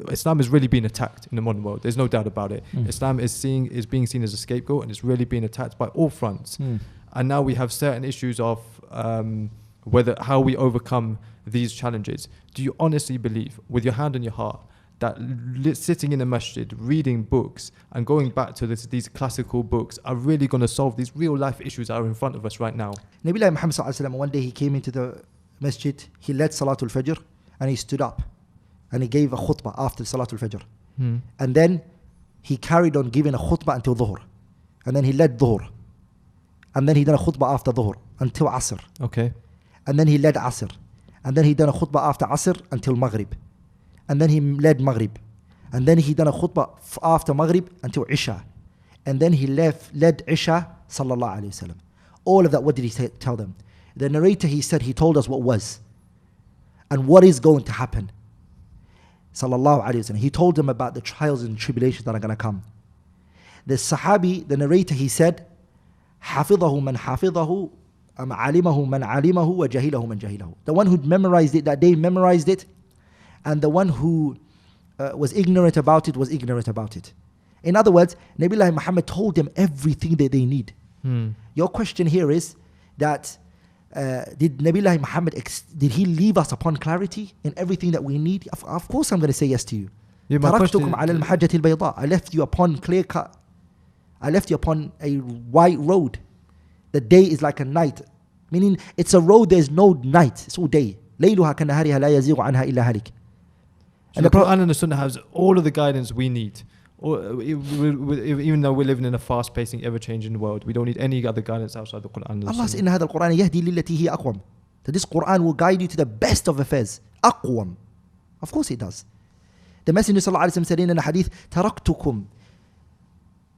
Islam is really being attacked in the modern world. There's no doubt about it. Islam is being seen as a scapegoat, and it's really being attacked by all fronts. And now we have certain issues of how we overcome these challenges. Do you honestly believe, with your hand on your heart, that sitting in a masjid, reading books, and going back to these classical books are really going to solve these real life issues that are in front of us right now? Nabi Muhammad sallallahu alaihi wasallam, one day he came into the masjid, he led Salatul Fajr, and he stood up and he gave a khutbah after Salatul Fajr. And then he carried on giving a khutbah until Dhuhr. And then he led Dhuhr. And then he done a khutbah after Dhuhr until Asr. Okay. And then he led Asr. And then he done a khutbah after Asr until Maghrib. And then he led Maghrib. And then he done a khutbah after Maghrib until Isha. And then he led Isha, sallallahu alayhi wasallam. All of that, what did he tell them? The narrator, he said, he told us what was and what is going to happen. Sallallahu alayhi wasallam. He told them about the trials and tribulations that are going to come. The Sahabi, the narrator, he said, حفظه من حفظه علمه من علمه وجهله من جهله. The one who memorized it that day memorized it, and the one who was ignorant about it was ignorant about it. In other words, Nabi Muhammad told them everything that they need. Your question here is that did Nabi Muhammad did he leave us upon clarity in everything that we need? Of course I'm going to say yes to you. تركتكم على المحجة البيضاء. I left you upon clear cut. I left you upon a white road. The day is like a night, meaning it's a road, there's no night, it's all day. ليلها كنهارها لا يزيغ عنها إلا هالك. And the Quran and the Sunnah has all of the guidance we need. Even though we're living in a fast-pacing, ever-changing world, we don't need any other guidance outside the Quran and the Allah says, Sunnah. إن هذا القرآن يهدي للتي هي أقوم. That this Quran will guide you to the best of affairs. أقوم. Of course it does. The Messenger صلى الله عليه وسلم said in a hadith, تركتكم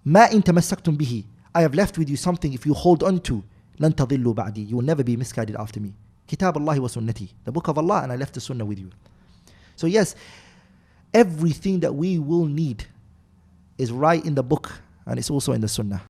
ما إن تمسكتم به. I have left with you something, if you hold on to, لن تضلوا بعدي. You will never be misguided after me. كتاب الله وسنتي. The book of Allah, and I left the Sunnah with you. So yes, everything that we will need is right in the book, and it's also in the Sunnah.